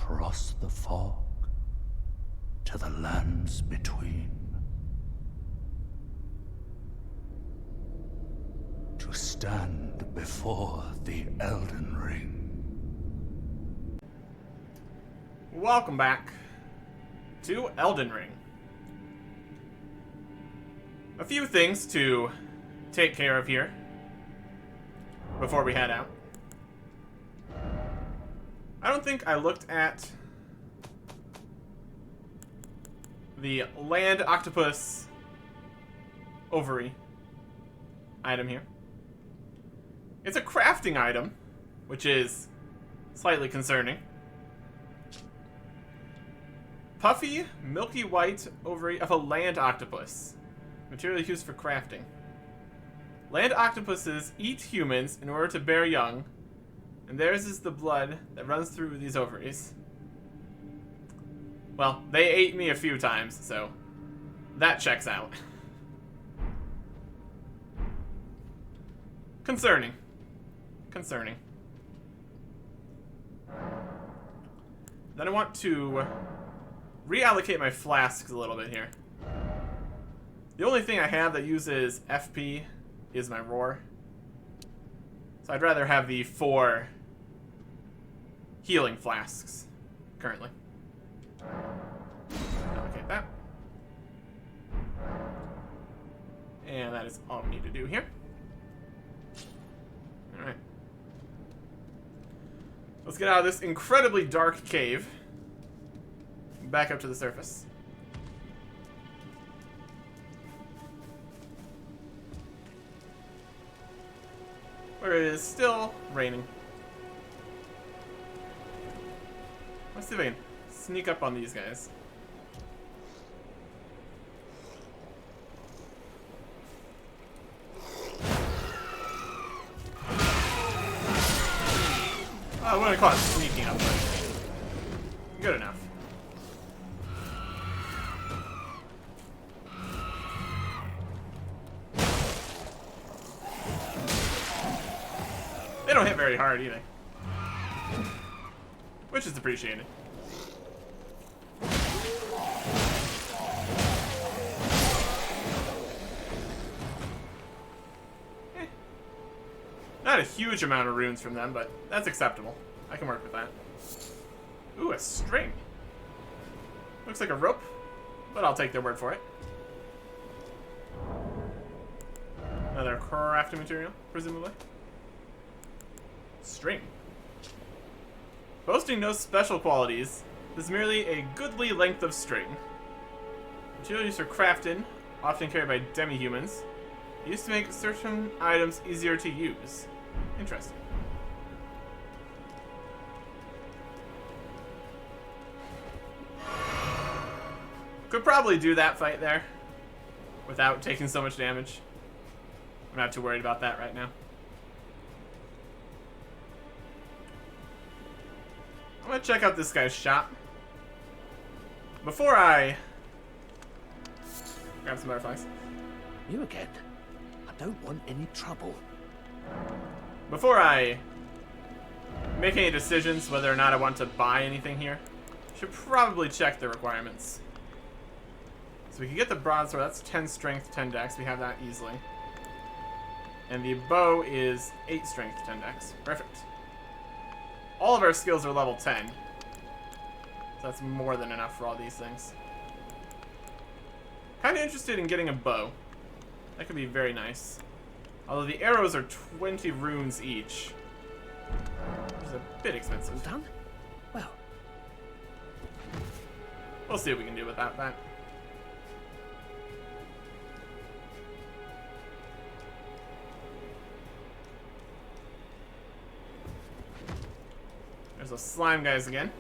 across the fog to the lands between. To stand before the Elden Ring. Welcome back to Elden Ring. A few things to take care of here before we head out. I don't think I looked at the land octopus ovary item here. It's a crafting item, which is slightly concerning. Puffy, milky white ovary of a land octopus. Material used for crafting. Land octopuses eat humans in order to bear young, and theirs is the blood that runs through these ovaries. Well, they ate me a few times, so that checks out. Concerning. Then I want to reallocate my flasks a little bit here. The only thing I have that uses FP is my roar. So I'd rather have the 4 healing flasks currently. Allocate that. And that is all we need to do here. Alright. Let's get out of this incredibly dark cave. Back up to the surface. Where it is still raining. Let's see if I can sneak up on these guys. I wouldn't call it sneaking up, but good enough. They don't hit very hard either, which is appreciated. Not a huge amount of runes from them, but that's acceptable. I can work with that. Ooh, a string. Looks like a rope, but I'll take their word for it. Another crafting material, presumably. String. Boasting no special qualities, this is merely a goodly length of string. Material used for crafting, often carried by demi-humans, used to make certain items easier to use. Interesting. Could probably do that fight there without taking so much damage. I'm not too worried about that right now. I'm gonna check out this guy's shop before I grab some butterflies. You again? I don't want any trouble. Before I make any decisions whether or not I want to buy anything here, I should probably check the requirements. So we can get the broadsword. That's 10 strength, 10 dex. We have that easily. And the bow is 8 strength, 10 dex. Perfect. All of our skills are level 10. So that's more than enough for all these things. Kind of interested in getting a bow. That could be very nice. Although the arrows are 20 runes each. Which is a bit expensive. All done? Well. We'll see what we can do without that. There's those slime guys again.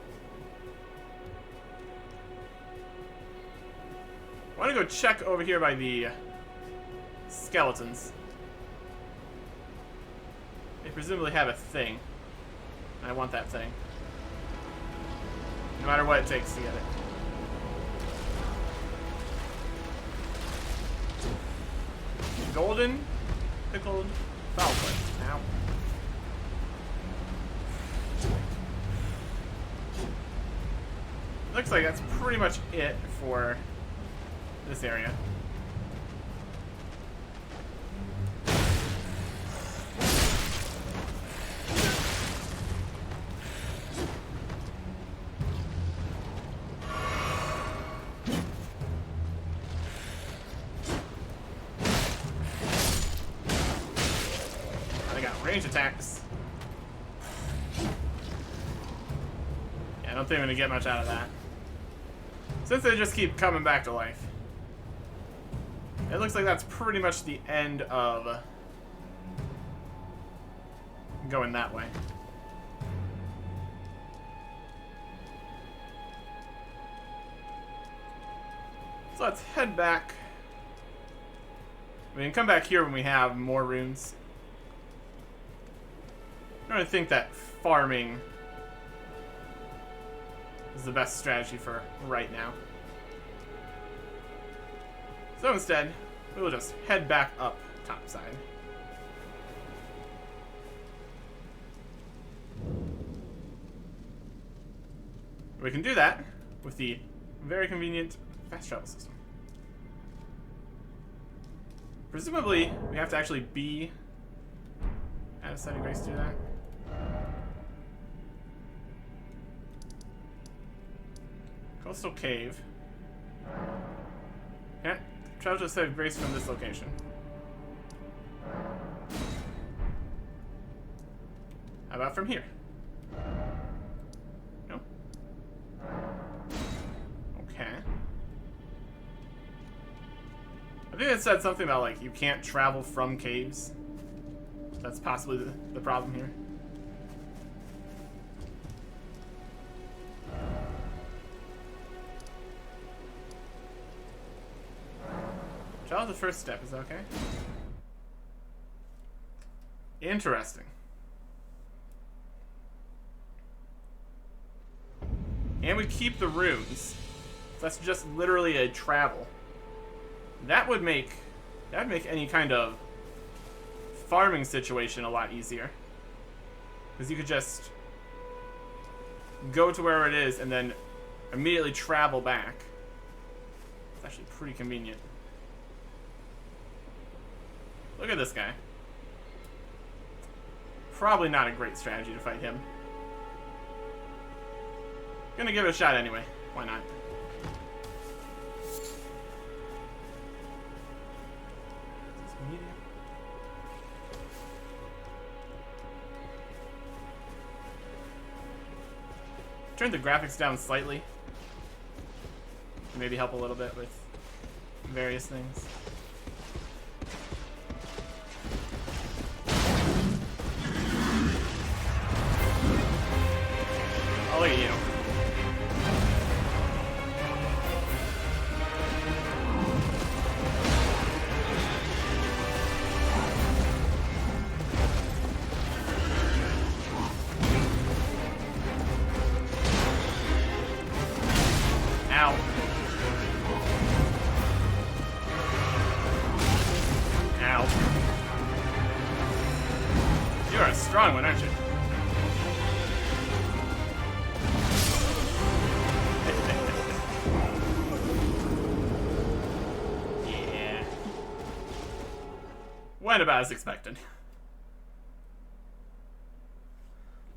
I want to go check over here by the skeletons. They presumably have a thing. I want that thing. No matter what it takes to get it. Golden pickled foul plate. Ow. looks like that's pretty much it for this area. They got range attacks. Yeah, I don't think I'm gonna get much out of that. Since they just keep coming back to life. It looks like that's pretty much the end of going that way. So let's head back. We can come back here when we have more runes. I don't really think that farming is the best strategy for right now. So instead, we will just head back up topside. We can do that with the very convenient fast travel system. Presumably, we have to actually be at a setting grace to do that. Coastal cave. Can't travel to a setting grace from this location. How about from here? No? Okay. I think it said something about, like, you can't travel from caves. That's possibly the problem here. Travel the first step, is that okay? Interesting. And we keep the runes. That's just literally a travel. That would make any kind of farming situation a lot easier. Because you could just go to wherever it is and then immediately travel back. It's actually pretty convenient. Look at this guy. Probably not a great strategy to fight him. Gonna give it a shot anyway. Why not? Turn the graphics down slightly. Maybe help a little bit with various things. Oh, look at you. Ow. Ow. You are a strong one, aren't you? Yeah. Went about as expected.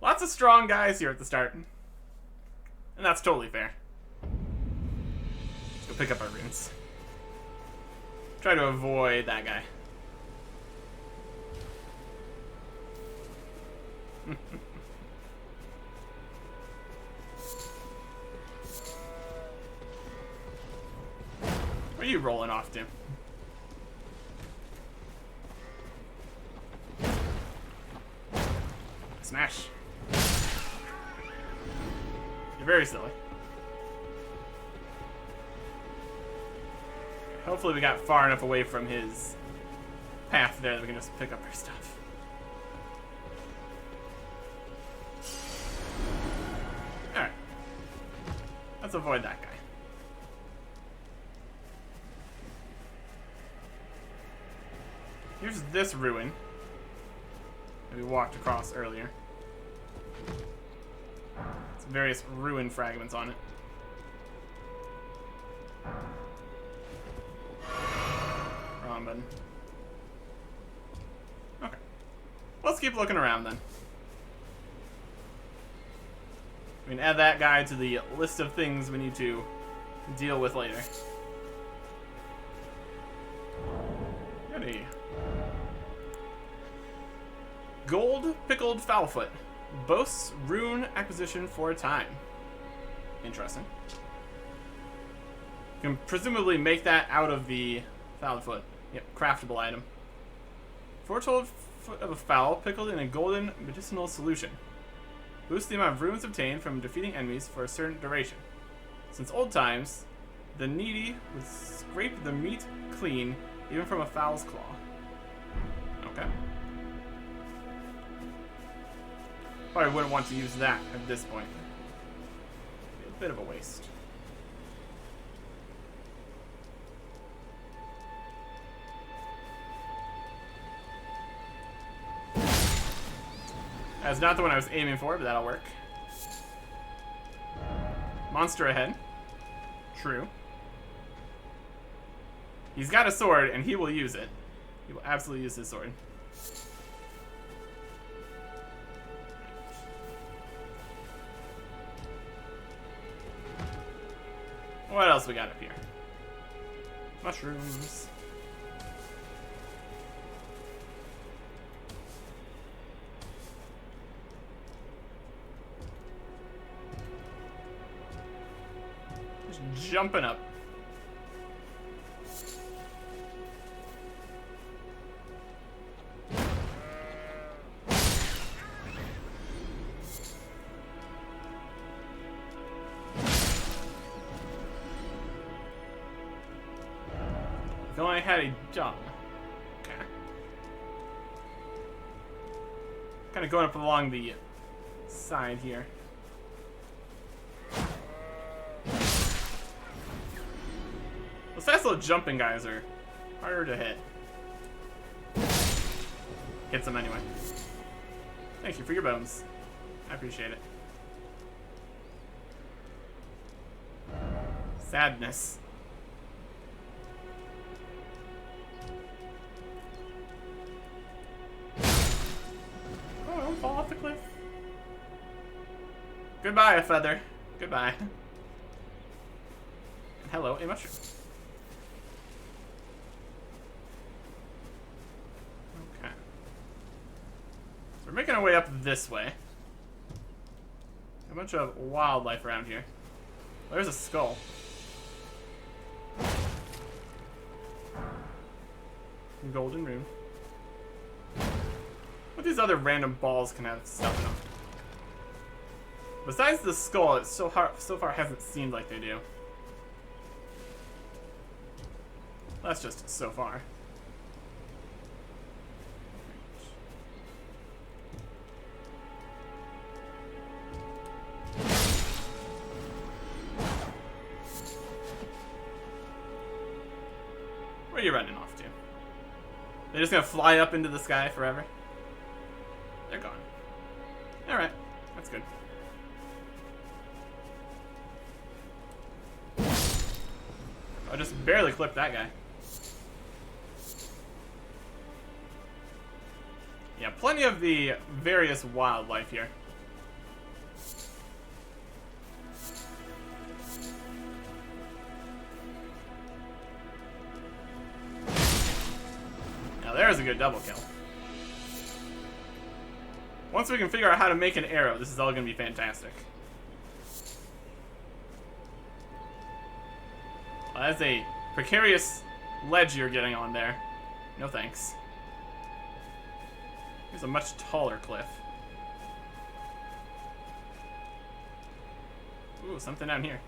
Lots of strong guys here at the start. And that's totally fair. Let's go pick up our runes. Try to avoid that guy. Where are you rolling off to? Smash. You're very silly. Hopefully we got far enough away from his path there that we can just pick up our stuff. Alright. Let's avoid that guy. Here's this ruin that we walked across earlier. Some various ruin fragments on it. button. Okay. Let's keep looking around then. We can add that guy to the list of things we need to deal with later. Got a gold pickled fowlfoot. Boasts rune acquisition for a time. Interesting. You can presumably make that out of the fowlfoot. Yep, craftable item. Foretold foot of a fowl pickled in a golden medicinal solution. Boosts the amount of runes obtained from defeating enemies for a certain duration. Since old times, the needy would scrape the meat clean, even from a fowl's claw. Okay. Probably wouldn't want to use that at this point. Be a bit of a waste. That's not the one I was aiming for, but that'll work. Monster ahead. True. He's got a sword, and he will use it. He will absolutely use his sword. What else we got up here? Mushrooms. Just jumping up. If only I had a jump. Okay. Kind of going up along the side here. Those fast little jumping guys are harder to hit. Hits them anyway. Thank you for your bones. I appreciate it. Sadness. Oh, don't fall off the cliff. Goodbye, a feather. Goodbye. And hello, a mushroom. Okay. So we're making our way up this way. A bunch of wildlife around here. There's a skull. Golden rune. What these other random balls can have stuff in them? Besides the skull, it so far hasn't seemed like they do. That's just so far. Where are you running off to? They're just gonna fly up into the sky forever? They're gone. Alright, that's good. I just barely clipped that guy. Yeah, plenty of the various wildlife here. Now there's a good double kill. Once we can figure out how to make an arrow, this is all going to be fantastic. Well, that's a precarious ledge you're getting on there. No thanks. Here's a much taller cliff. Ooh, something down here.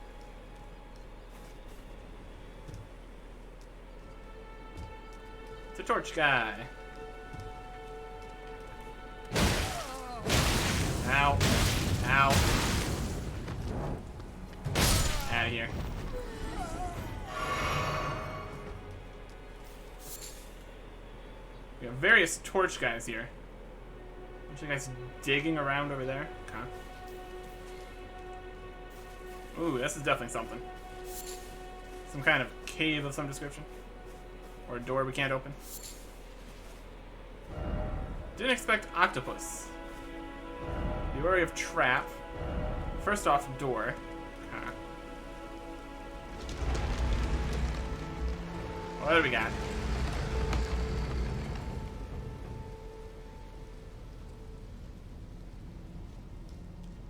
It's a torch guy. Ow. Ow. Out of here. We have various torch guys here. Bunch of guys digging around over there. Okay. Ooh, this is definitely something. Some kind of cave of some description. Or a door we can't open. Didn't expect octopus. Be wary of trap. First off, door. Huh. What do we got?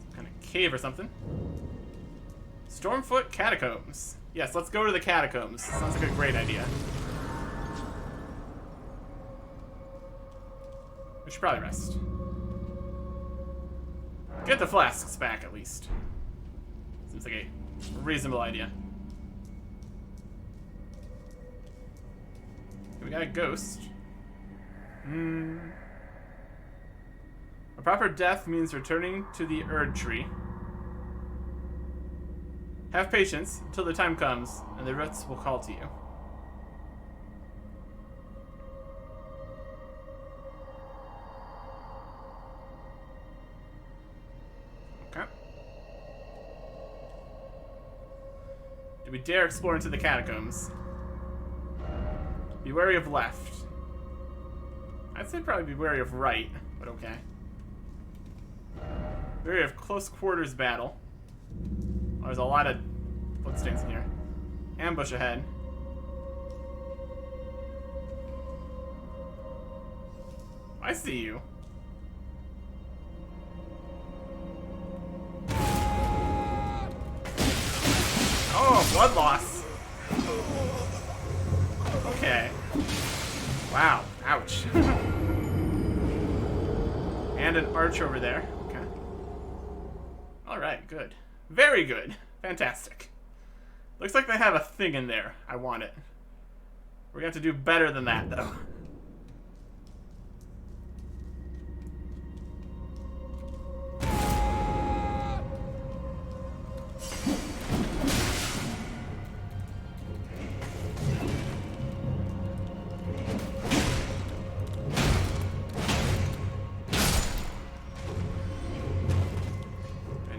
Some kind of cave or something. Stormfoot Catacombs. Yes, let's go to the catacombs. Sounds like a great idea. We should probably rest. Get the flasks back, at least. Seems like a reasonable idea. We got a ghost. A proper death means returning to the Erd tree. Have patience until the time comes, and the roots will call to you. Okay. Do we dare explore into the catacombs? Be wary of left. I'd say probably be wary of right, but okay. Wary of close quarters battle. Oh, there's a lot of bloodstains in here. Ambush ahead. I see you. Oh, blood loss. Okay. Wow. Ouch. And an arch over there. Okay. Alright, good. Very good. Fantastic. Looks like they have a thing in there. I want it. We're going to have to do better than that, though.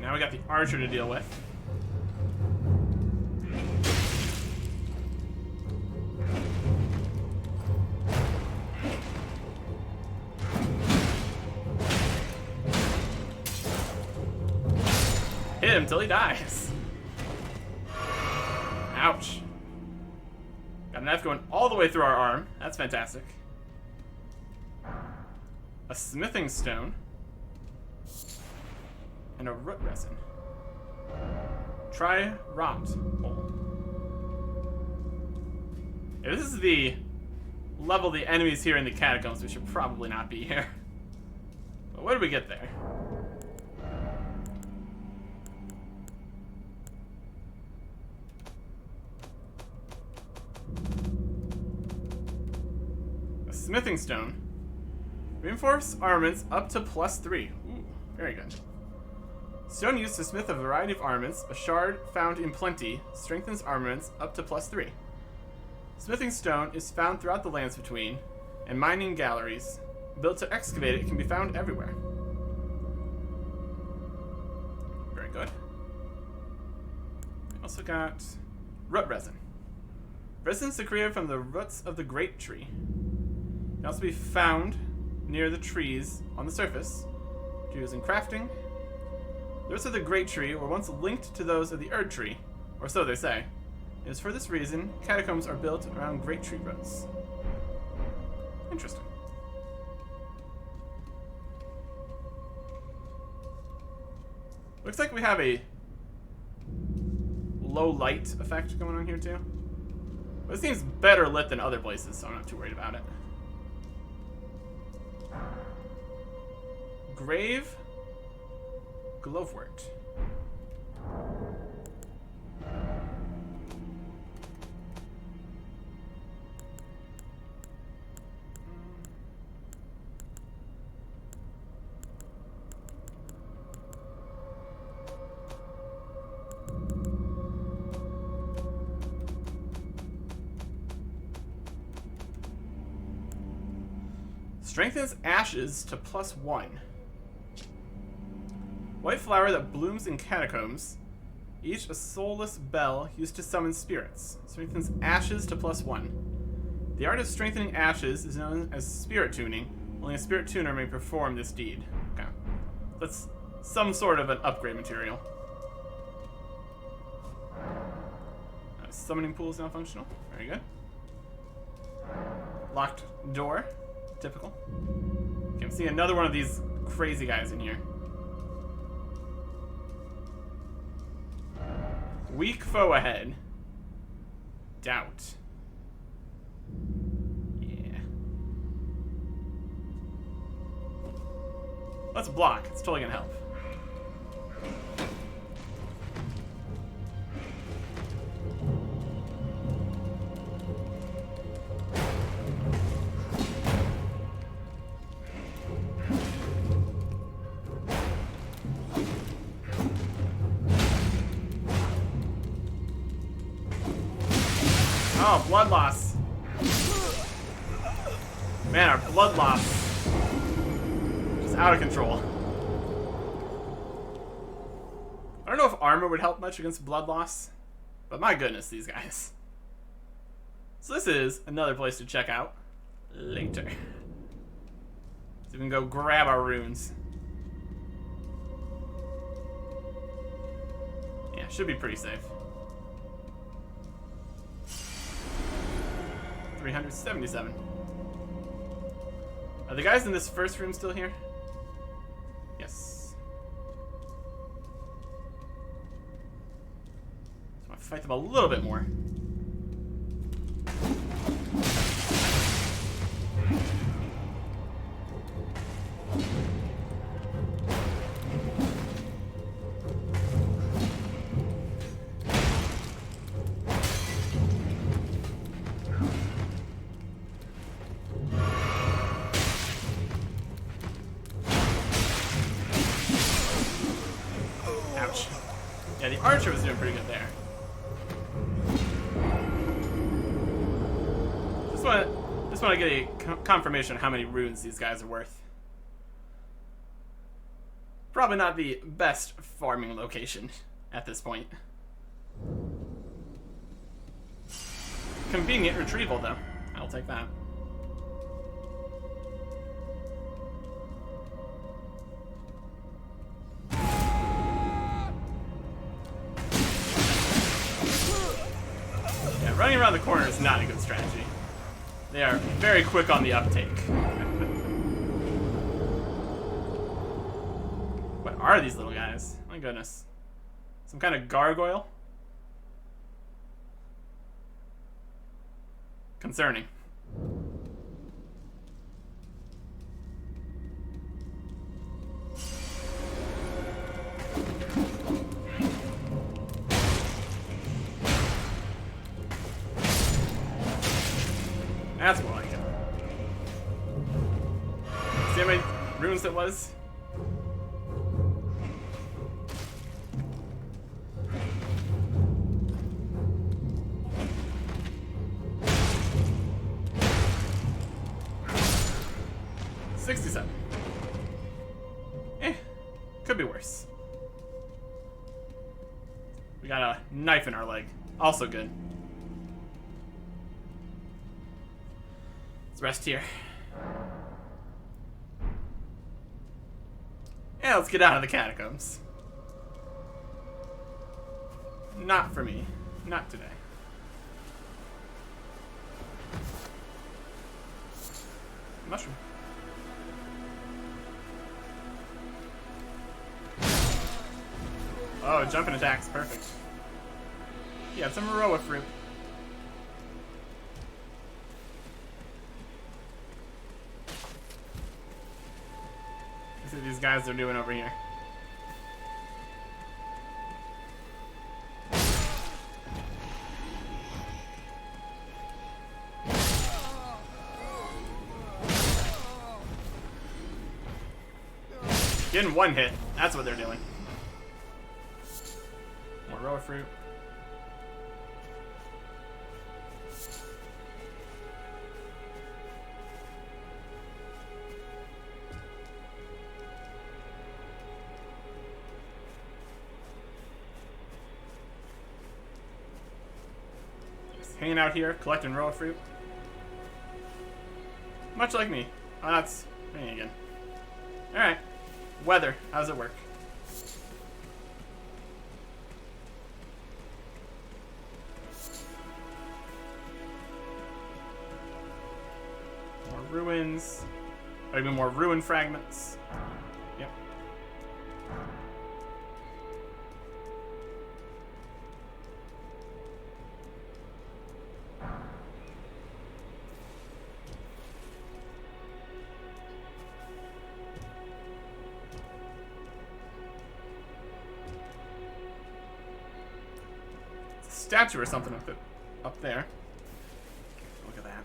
Now we got the archer to deal with. Hit him till he dies. Ouch. Got a knife going all the way through our arm. That's fantastic. A smithing stone. And a root resin. Try rot hole. If this is the level the enemies here in the catacombs, we should probably not be here. But what did we get there? A smithing stone. Reinforce armaments up to +3. Ooh, very good. Stone used to smith a variety of armaments. A shard found in plenty strengthens armaments up to +3. Smithing stone is found throughout the lands between, and mining galleries. Built to excavate it can be found everywhere. Very good. We also got root resin. Resin secreted from the roots of the great tree. It can also be found near the trees on the surface. Used in crafting. The roots of the great tree were once linked to those of the Erd tree, or so they say. It is for this reason catacombs are built around great tree roots. Interesting. Looks like we have a low light effect going on here too. But it seems better lit than other places, so I'm not too worried about it. Grave Glovewort. Strengthens ashes to +1. White flower that blooms in catacombs. Each a soulless bell used to summon spirits. Strengthens ashes to +1. The art of strengthening ashes is known as spirit tuning. Only a spirit tuner may perform this deed. Okay. That's some sort of an upgrade material. Summoning pool is now functional. Very good. Locked door. Typical. Okay, I'm seeing another one of these crazy guys in here. Weak foe ahead. Doubt. Yeah. Let's block. It's totally gonna help. Oh, blood loss. Man, our blood loss is out of control. I don't know if armor would help much against blood loss, but my goodness, these guys. So this is another place to check out later. So we can go grab our runes. Yeah, should be pretty safe. 377. Are the guys in this first room still here? Yes. So I want to fight them a little bit more. Yeah, the archer was doing pretty good there. Just want to get a confirmation of how many runes these guys are worth. Probably not the best farming location at this point. Convenient retrieval, though. I'll take that. Running around the corner is not a good strategy. They are very quick on the uptake. What are these little guys? My goodness. Some kind of gargoyle? Concerning. That's more like it. See how many runes it was? $67. Could be worse. We got a knife in our leg. Also good. Rest here. Yeah, let's get out of the catacombs. Not for me. Not today. Mushroom. Oh, jumping attacks. Perfect. Yeah, some Aroa fruit. See what these guys are doing over here. Getting one hit. That's what they're doing. More raw fruit. Hanging out here, collecting raw fruit. Much like me. Oh, that's me again. Alright. Weather. How does it work? More ruins. Or even more ruin fragments. Yep. Statue or something up there. Look at that.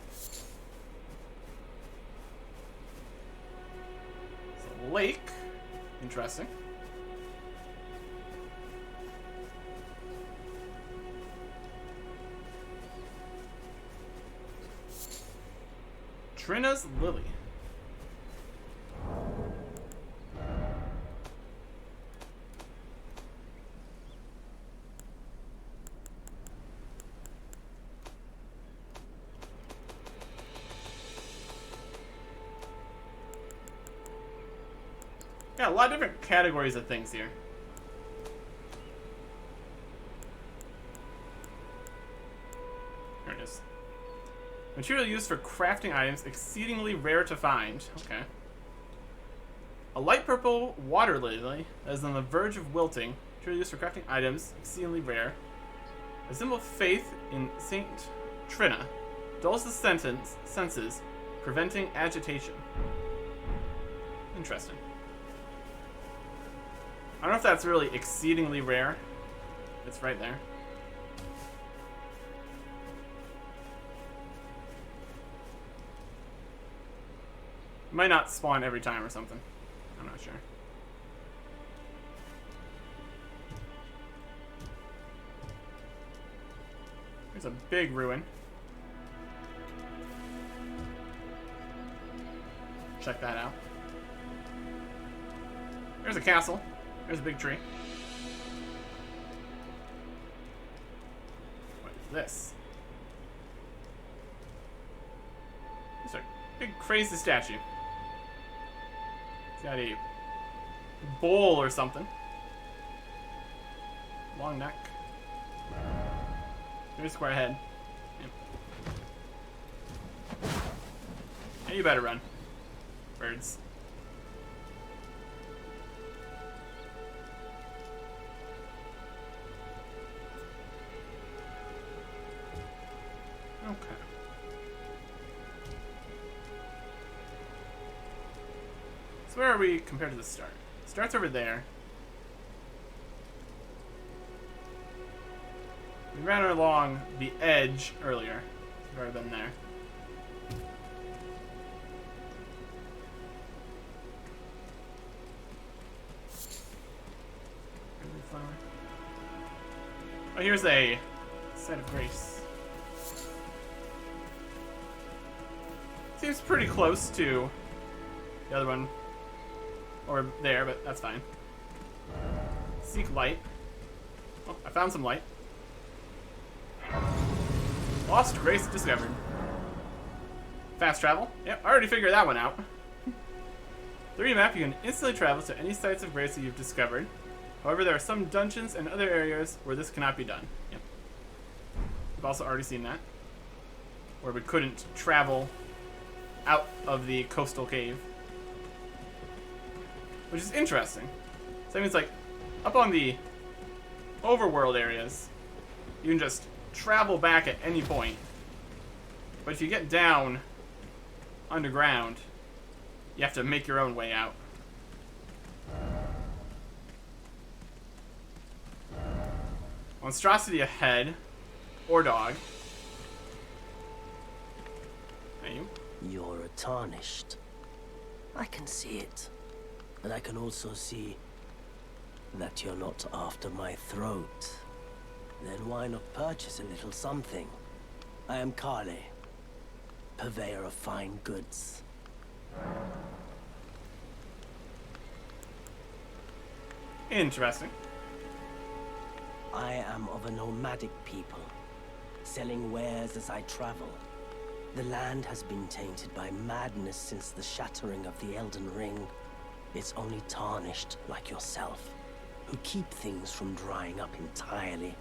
It's a lake. Interesting. Trina's Lily. Yeah, a lot of different categories of things here. Here it is. Material used for crafting items exceedingly rare to find. Okay. A light purple water lily that is on the verge of wilting. Material used for crafting items exceedingly rare. A symbol of faith in Saint Trina. Dulls the senses, preventing agitation. Interesting. I don't know if that's really exceedingly rare. It's right there. It might not spawn every time or something. I'm not sure. There's a big ruin. Check that out. There's a castle. There's a big tree. What is this? It's a big crazy statue. It's got a bowl or something. Long neck. Very square head. Yep. Yeah, you better run. Birds. Okay. So where are we compared to the start? Start's over there. We ran along the edge earlier. We've already been there. Oh, here's a set of grace. Seems pretty close to the other one. Or there, but that's fine. Seek light. Oh, I found some light. Lost grace discovered. Fast travel. Yep, I already figured that one out. Through your map, you can instantly travel to any sites of grace that you've discovered. However, there are some dungeons and other areas where this cannot be done. Yep. We've also already seen that. Where we couldn't travel out of the coastal cave. Which is interesting. So that means, like, up on the overworld areas, you can just travel back at any point. But if you get down underground, you have to make your own way out. Monstrosity ahead. Or dog. Are you? You're tarnished. I can see it. And I can also see that you're not after my throat. Then why not purchase a little something? I am Kale, purveyor of fine goods. Interesting. I am of a nomadic people, selling wares as I travel. The land has been tainted by madness since the shattering of the Elden Ring. It's only tarnished like yourself, who keep things from drying up entirely.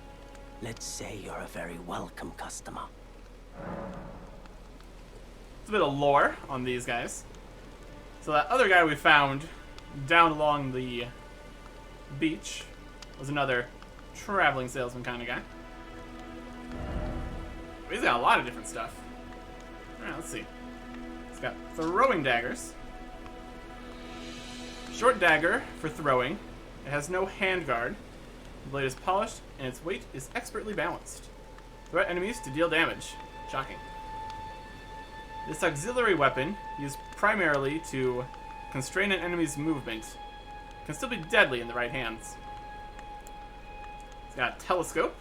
Let's say you're a very welcome customer. It's a bit of lore on these guys. So that other guy we found down along the beach was another traveling salesman kind of guy. He's got a lot of different stuff. Alright, let's see. He's got throwing daggers. Short dagger for throwing. It has no handguard. The blade is polished and its weight is expertly balanced. Throw at enemies to deal damage. Shocking. This auxiliary weapon, used primarily to constrain an enemy's movement, can still be deadly in the right hands. It's got a telescope.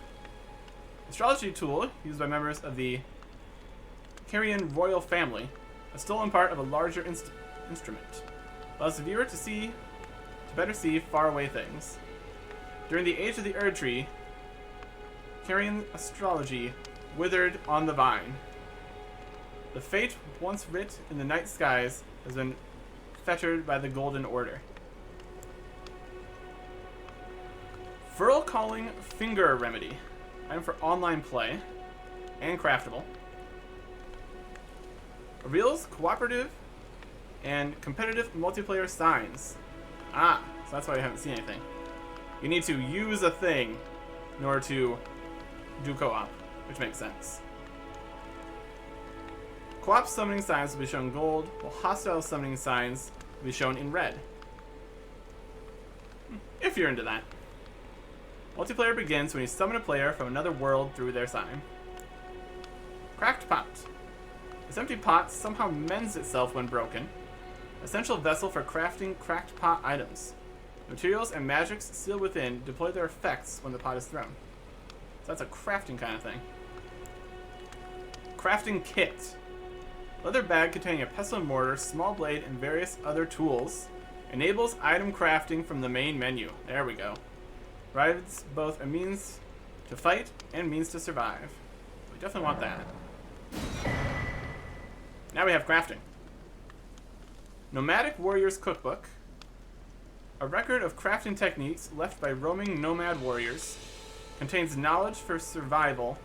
Astrology tool used by members of the Carian royal family, a stolen part of a larger instrument. Allows the viewer to better see faraway things. During the age of the Erd Tree, Carian astrology withered on the vine. The fate once writ in the night skies has been fettered by the Golden Order. Furl Calling Finger Remedy. Item for online play and craftable. Reveals cooperative and competitive multiplayer signs. Ah, so that's why I haven't seen anything. You need to use a thing in order to do co-op, which makes sense. Co-op summoning signs will be shown gold, while hostile summoning signs will be shown in red. If you're into that. Multiplayer begins when you summon a player from another world through their sign. Cracked pot. This empty pot somehow mends itself when broken. Essential vessel for crafting cracked pot items. Materials and magics sealed within deploy their effects when the pot is thrown. So that's a crafting kind of thing. Crafting kit. Leather bag containing a pestle and mortar, small blade, and various other tools. Enables item crafting from the main menu. There we go. Provides both a means to fight and means to survive. We definitely want that. Now we have crafting. Nomadic Warriors Cookbook. A record of crafting techniques left by roaming nomad warriors. Contains knowledge for survival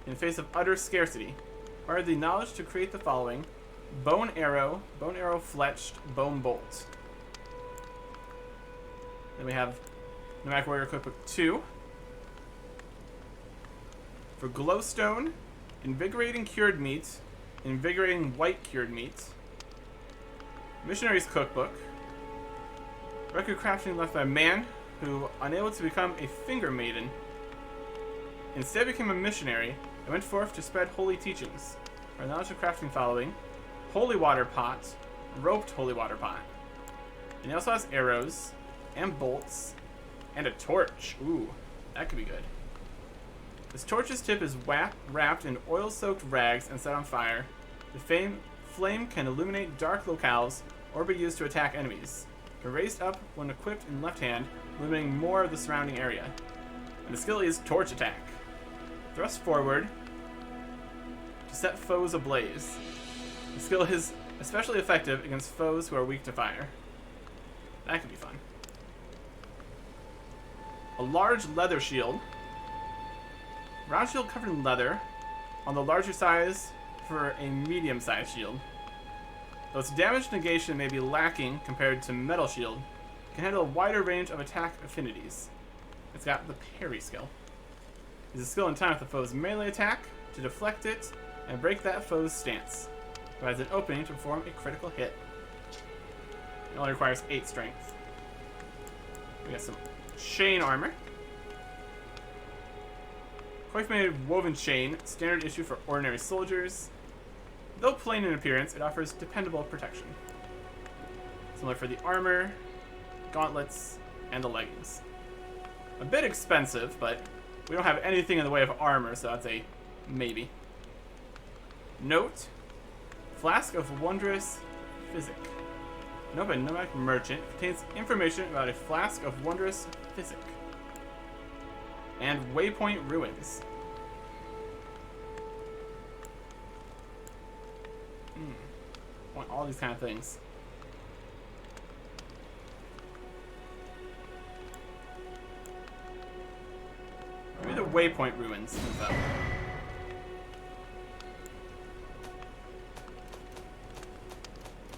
in the face of utter scarcity. Require the knowledge to create the following: bone arrow fletched, bone bolt. Then we have Nomadic Warrior Cookbook 2. For glowstone, invigorating cured meat, invigorating white cured meat. Missionary's Cookbook. Record crafting left by a man who, unable to become a finger maiden, instead became a missionary and went forth to spread holy teachings. For knowledge of crafting following: holy water pot, roped holy water pot. And he also has arrows and bolts and a torch. Ooh, that could be good. This torch's tip is wrapped in oil-soaked rags and set on fire. The flame can illuminate dark locales or be used to attack enemies. It raised up when equipped in left hand, illuminating more of the surrounding area. And the skill is torch attack. Thrust forward to set foes ablaze. The skill is especially effective against foes who are weak to fire. That could be fun. A large leather shield. Round shield covered in leather, on the larger size for a medium-sized shield. Though its damage negation may be lacking compared to metal shield, it can handle a wider range of attack affinities. It's got the parry skill. Use a skill in time with the foe's melee attack to deflect it and break that foe's stance. Provides an opening to perform a critical hit. It only requires 8 strength. We got some chain armor. Coif-made woven chain, standard issue for ordinary soldiers. Though plain in appearance, it offers dependable protection. Similar for the armor, gauntlets, and the leggings. A bit expensive, but we don't have anything in the way of armor, so that's a maybe. Note: Flask of Wondrous Physic. Note by Nomadic Merchant contains information about a Flask of Wondrous Physic. And Waypoint Ruins. all these kind of things. Maybe the waypoint ruins info.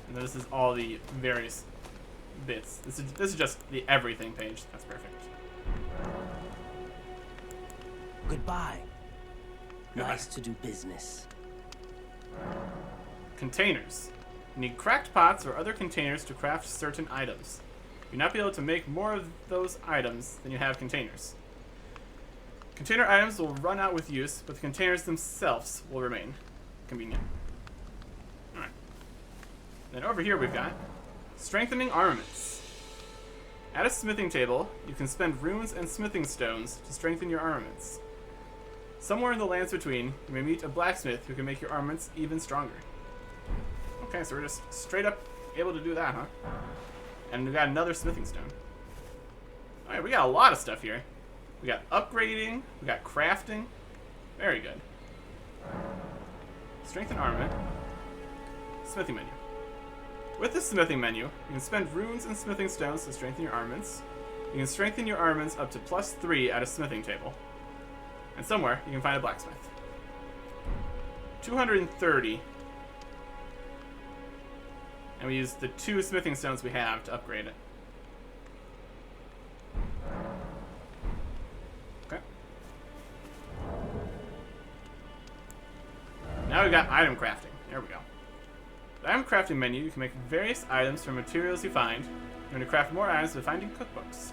And this is all the various bits. This is just the everything page. That's perfect. Goodbye. Goodbye. Nice to do business. Containers. You need cracked pots or other containers to craft certain items. You'll not be able to make more of those items than you have containers. Container items will run out with use, but the containers themselves will remain. Convenient. Alright. Then over here we've got strengthening armaments. At a smithing table, you can spend runes and smithing stones to strengthen your armaments. Somewhere in the lands between, you may meet a blacksmith who can make your armaments even stronger. Okay, so we're just straight up able to do that, huh? And we got another smithing stone. Alright, we got a lot of stuff here. We got upgrading, we got crafting. Very good. Strengthen armament. Smithing menu. With the smithing menu, you can spend runes and smithing stones to strengthen your armaments. You can strengthen your armaments up to +3 at a smithing table. And somewhere, you can find a blacksmith. 230. And we use the 2 smithing stones we have to upgrade it. Okay. Now we've got item crafting. There we go. The item crafting menu, you can make various items from materials you find. You're going to craft more items by finding cookbooks.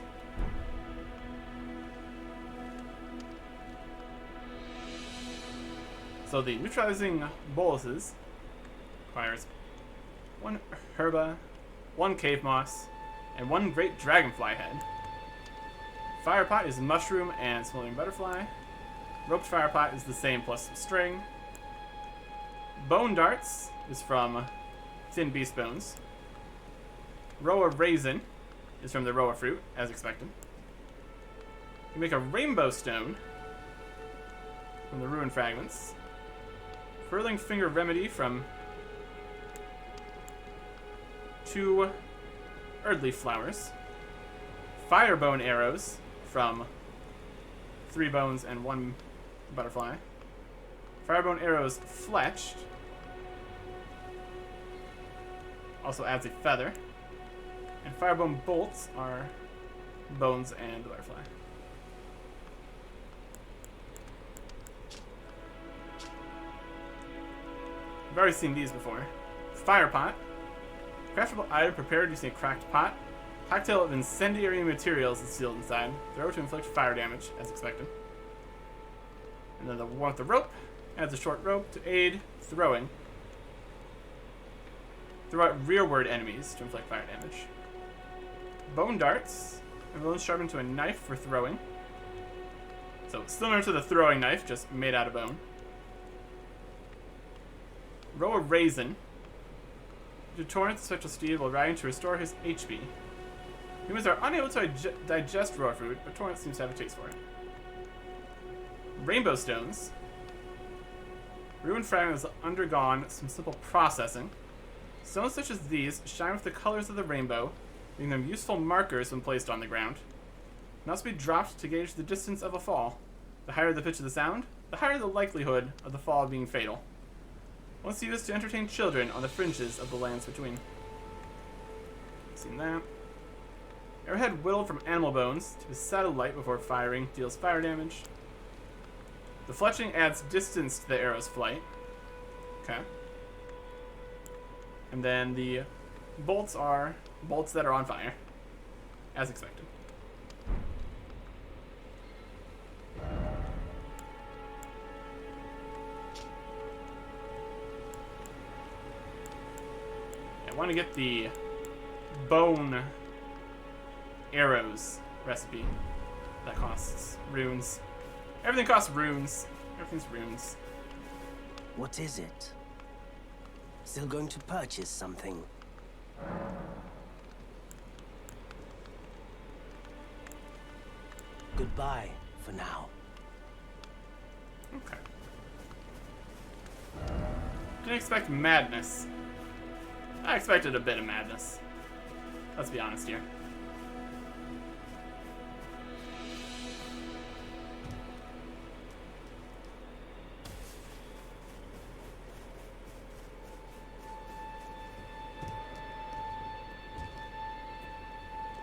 So the neutralizing boluses requires 1 herba, 1 cave moss, and 1 great dragonfly head. Fire pot is mushroom and smoldering butterfly. Roped fire pot is the same plus some string. Bone darts is from thin beast bones. Roa raisin is from the roa fruit, as expected. You make a rainbow stone from the ruined fragments. Furling finger remedy from 2 Erdleaf flowers. Firebone arrows from 3 bones and 1 butterfly. Firebone arrows fletched. Also adds a feather. And firebone bolts are bones and the butterfly. I've already seen these before. Fire pot. Craftable item prepared using a cracked pot. Cocktail of incendiary materials is sealed inside. Throw to inflict fire damage, as expected. And then the one with the rope adds a short rope to aid throwing. Throw out rearward enemies to inflict fire damage. Bone darts. Everyone's sharpened to a knife for throwing. So similar to the throwing knife, just made out of bone. Roa raisin. To torrent special steed while riding to restore his HP. Humans are unable to digest raw fruit, but Torrent seems to have a taste for it. Rainbow stones. Ruined fragments have undergone some simple processing. Stones such as these shine with the colors of the rainbow, making them useful markers when placed on the ground. Can also be dropped to gauge the distance of a fall. The higher the pitch of the sound, the higher the likelihood of the fall being fatal. Once used to entertain children on the fringes of the lands between. Seen that. Arrowhead whittled from animal bones to a satellite before firing deals fire damage. The fletching adds distance to the arrow's flight. Okay. And then the bolts are bolts that are on fire, as expected. I want to get the bone arrows recipe. That costs runes. Everything costs runes. Everything's runes. What is it? Still going to purchase something? Goodbye for now. Okay. Didn't expect madness. I expected a bit of madness. Let's be honest here.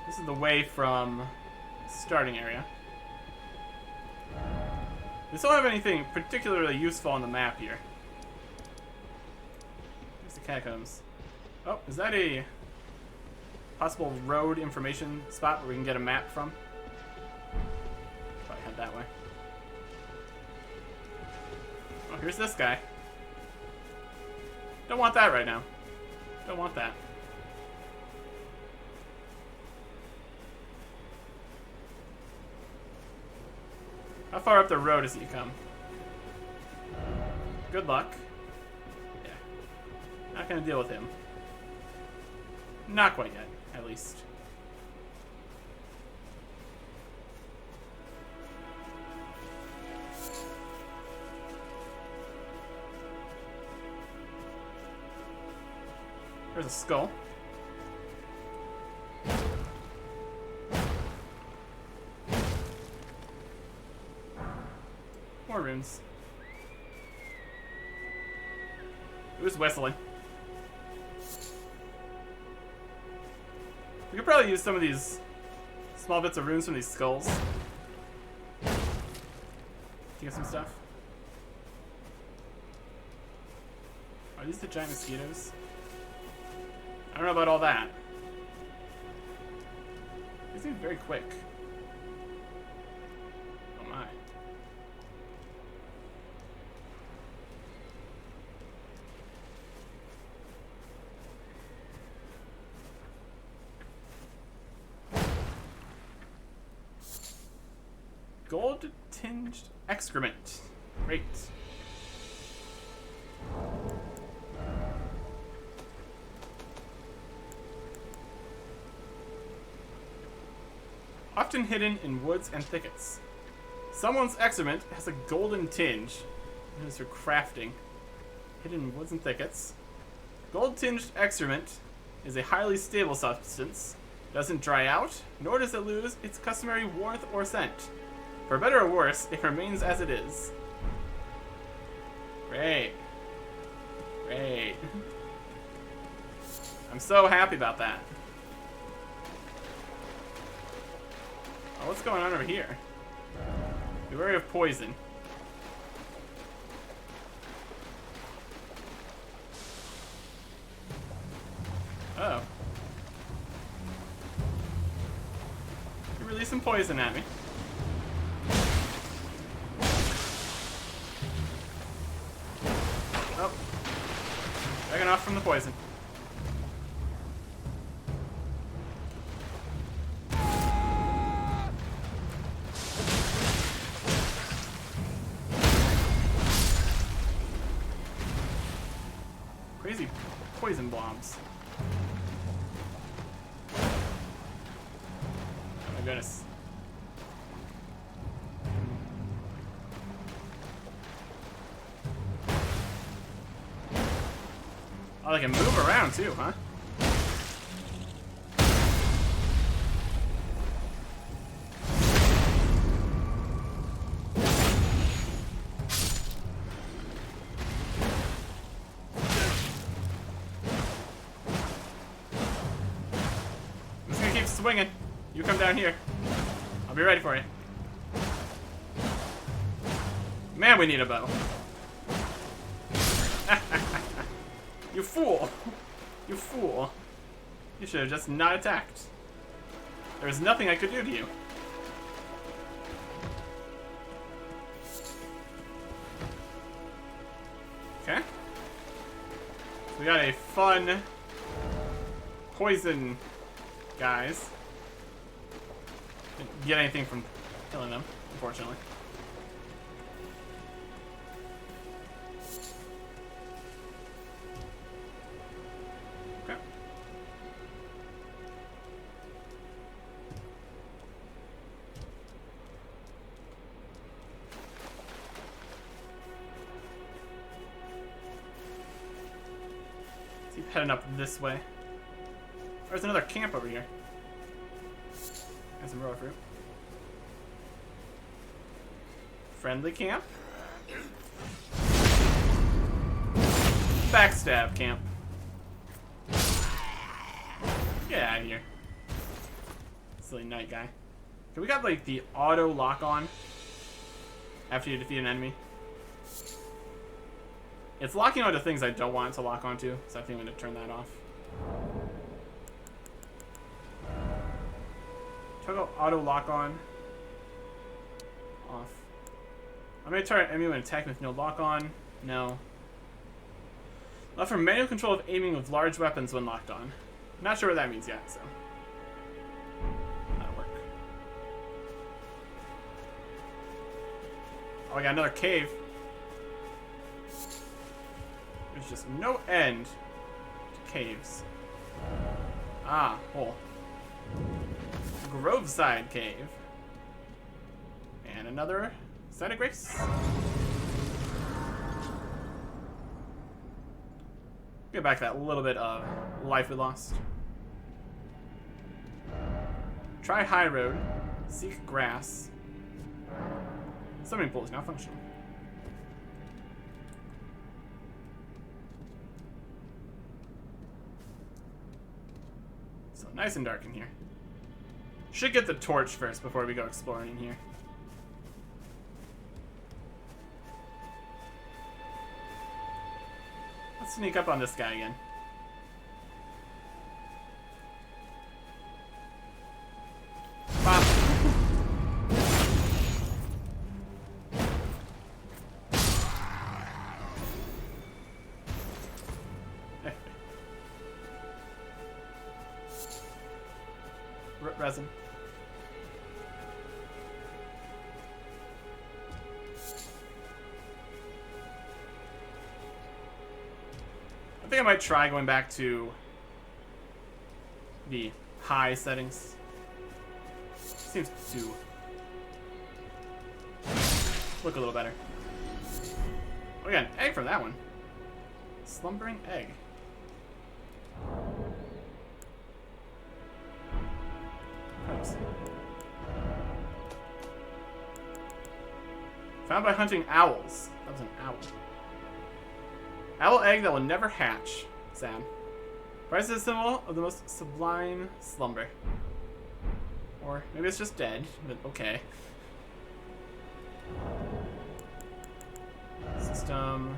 This is the way from starting area. We still don't have anything particularly useful on the map here. There's the catacombs. Oh, is that a possible road information spot where we can get a map from? Probably head that way. Oh, here's this guy. Don't want that right now. Don't want that. How far up the road does he come? Good luck. Yeah. Not gonna deal with him. Not quite yet, at least. There's a skull. More runes. Who's whistling? We could probably use some of these small bits of runes from these skulls to get some stuff. Are these the giant mosquitoes? I don't know about all that. They seem very quick. Oh my. Gold-tinged excrement. Great. Often hidden in woods and thickets. Someone's excrement has a golden tinge. It is for crafting. Hidden in woods and thickets. Gold-tinged excrement is a highly stable substance. Doesn't dry out, nor does it lose its customary warmth or scent. For better or worse, it remains as it is. Great. Great. I'm so happy about that. Oh, what's going on over here? Be wary of poison. Oh. You release some poison at me. Oh. Backing off from the poison. Crazy poison bombs. Oh my goodness. Oh, they can move around too, huh? I'm just gonna keep swinging. You come down here. I'll be ready for you. Man, we need a bow. You fool! You fool. You should have just not attacked. There was nothing I could do to you. Okay. So we got a fun poison guys. Didn't get anything from killing them, unfortunately. Okay. Is he heading up this way. There's another camp over here. And some raw fruit. Friendly camp. Backstab camp. Get out of here. Silly knight guy. Okay, we got like the auto lock on after you defeat an enemy. It's locking onto things I don't want it to lock onto, so I think I'm going to turn that off. Toggle auto lock on. Off. I'm going to target enemy when attacking with no lock on. No. Allow for manual control of aiming with large weapons when locked on. Not sure what that means yet, so. That'll work. Oh, I got another cave. There's just no end to caves. Ah, hole. Groveside Cave. And another Site of Grace. Get back that little bit of life we lost. Try high road. Seek grass. Summoning pool is now functional. So nice and dark in here. Should get the torch first before we go exploring in here. Let's sneak up on this guy again. Bop. Resin. I think I might try going back to the high settings. Seems to look a little better. Oh, we got an egg from that one. Slumbering egg. Oops. Found by hunting owls. That was an owl. Owl egg that will never hatch. Sad. Price is a symbol of the most sublime slumber. Or maybe it's just dead, but okay. System.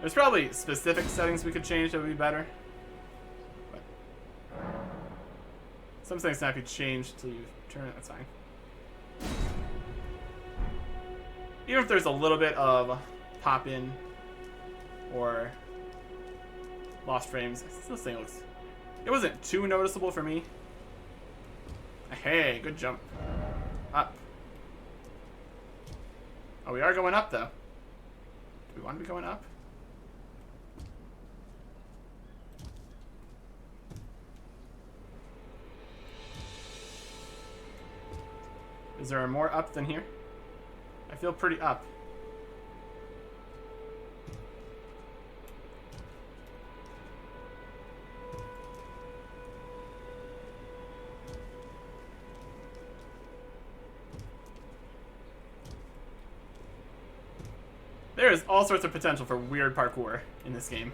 There's probably specific settings we could change that would be better. But some things cannot be changed until you turn it, that's fine. Even if there's a little bit of pop-in or lost frames, this thing looks... It wasn't too noticeable for me. Hey, good jump. Up. Oh, we are going up, though. Do we want to be going up? Is there more up than here? I feel pretty up. There is all sorts of potential for weird parkour in this game.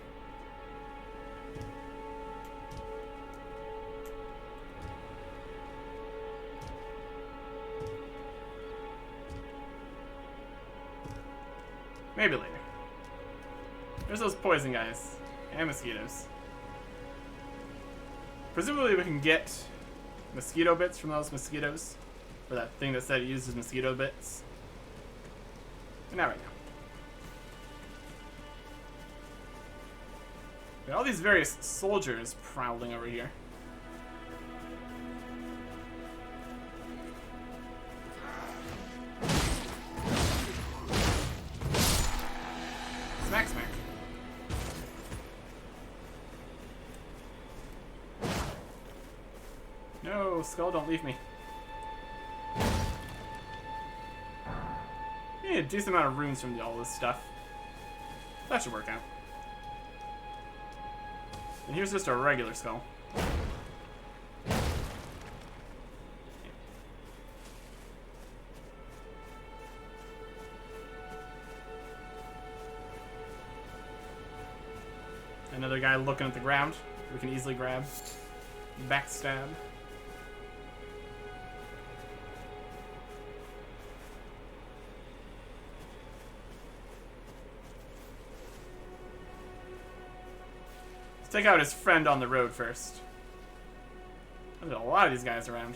Maybe later. There's those poison guys. And mosquitoes. Presumably we can get mosquito bits from those mosquitoes. For that thing that said it uses mosquito bits. But not right now. We got all these various soldiers prowling over here. Smack, smack. No, skull, don't leave me. You need a decent amount of runes from all this stuff. That should work out. And here's just a regular skull. Another guy looking at the ground. We can easily grab. Backstab. Let's take out his friend on the road first. There's a lot of these guys around.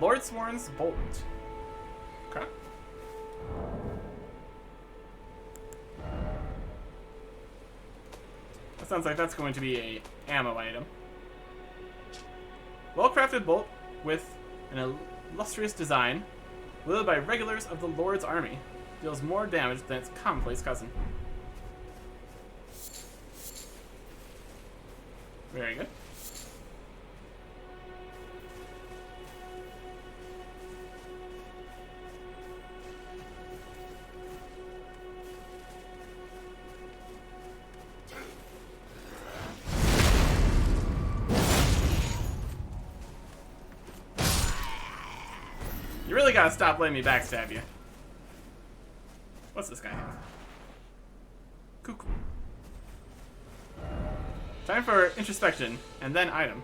Lordsworn's Bolt. Okay. That sounds like that's going to be a ammo item. Well-crafted bolt with an illustrious design, wielded by regulars of the Lord's army, deals more damage than its commonplace cousin. Very good. You really gotta stop letting me backstab you. What's this guy have? Cuckoo. Time for introspection, and then item.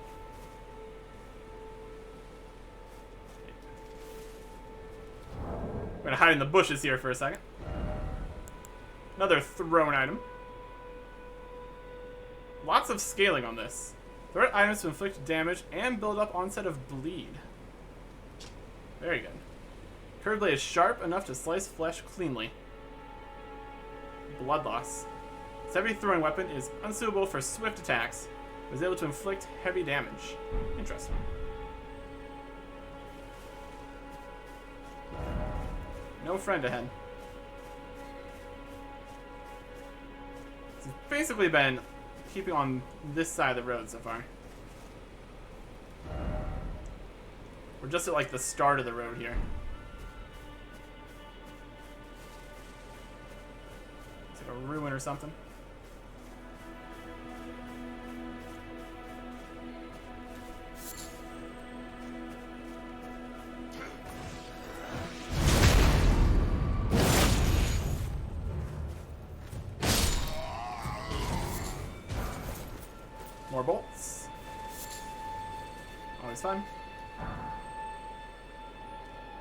We're gonna hide in the bushes here for a second. Another thrown item. Lots of scaling on this. Throw items to inflict damage and build up onset of bleed. Very good. Curved blade is sharp enough to slice flesh cleanly. Blood loss. This heavy throwing weapon is unsuitable for swift attacks, but is able to inflict heavy damage. Interesting. No friend ahead. This has basically been keeping on this side of the road so far. We're just at like the start of the road here. It's like a ruin or something. More bolts. Always fun.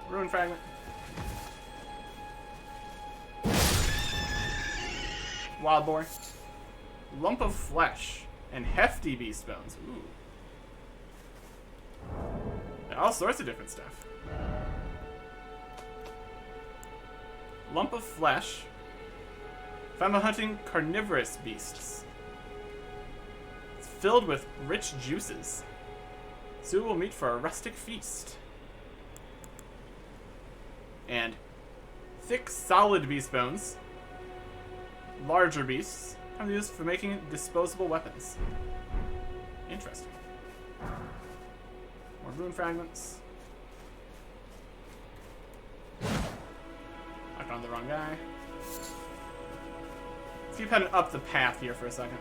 Ruin fragment. Wild boar. Lump of flesh and hefty beast bones. Ooh. And all sorts of different stuff. Lump of flesh. Found by hunting carnivorous beasts. It's filled with rich juices. Suitable meat for a rustic feast. And thick, solid beast bones. Larger beasts can be used for making disposable weapons. Interesting. More rune fragments. Knocked on the wrong guy. Let's keep heading up the path here for a second.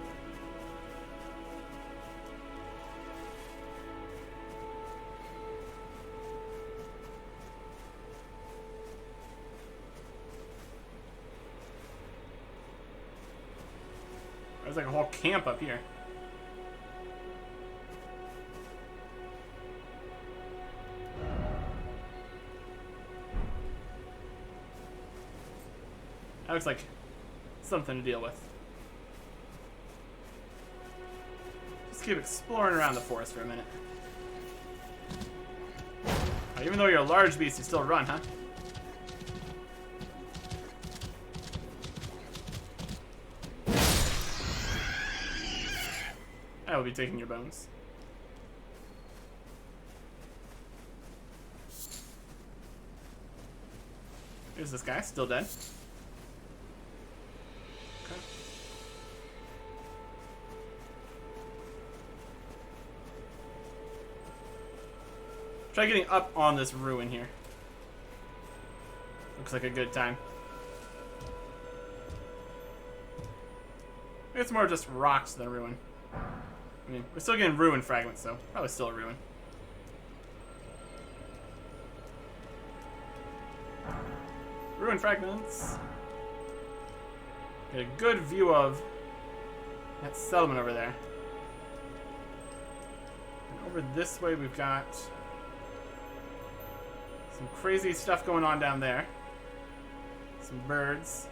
There's like a whole camp up here. That looks like something to deal with. Just keep exploring around the forest for a minute. Oh, even though you're a large beast, you still run, huh? I will be taking your bones. Here's this guy, still dead. Okay. Try getting up on this ruin here. Looks like a good time. It's more just rocks than a ruin. I mean, we're still getting ruin fragments, so probably still a ruin. Ruin fragments. Get a good view of that settlement over there. And over this way we've got some crazy stuff going on down there. Some birds.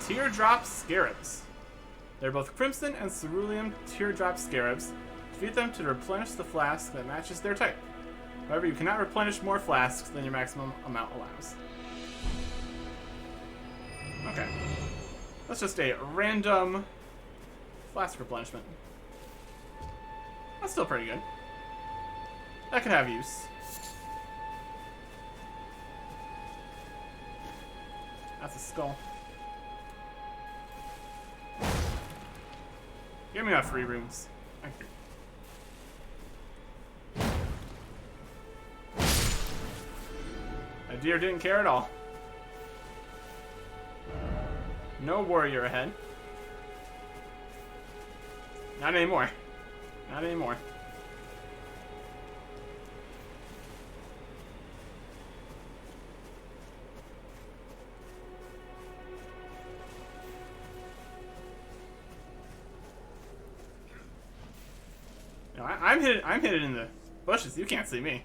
Teardrop scarabs. They're both crimson and cerulean teardrop scarabs. Defeat them to replenish the flask that matches their type. However, you cannot replenish more flasks than your maximum amount allows. Okay. That's just a random flask replenishment. That's still pretty good. That could have use. That's a skull. Give me free rooms. Thank you. That deer didn't care at all. No warrior ahead. Not anymore. Not anymore. No, I'm hidden in the bushes. You can't see me.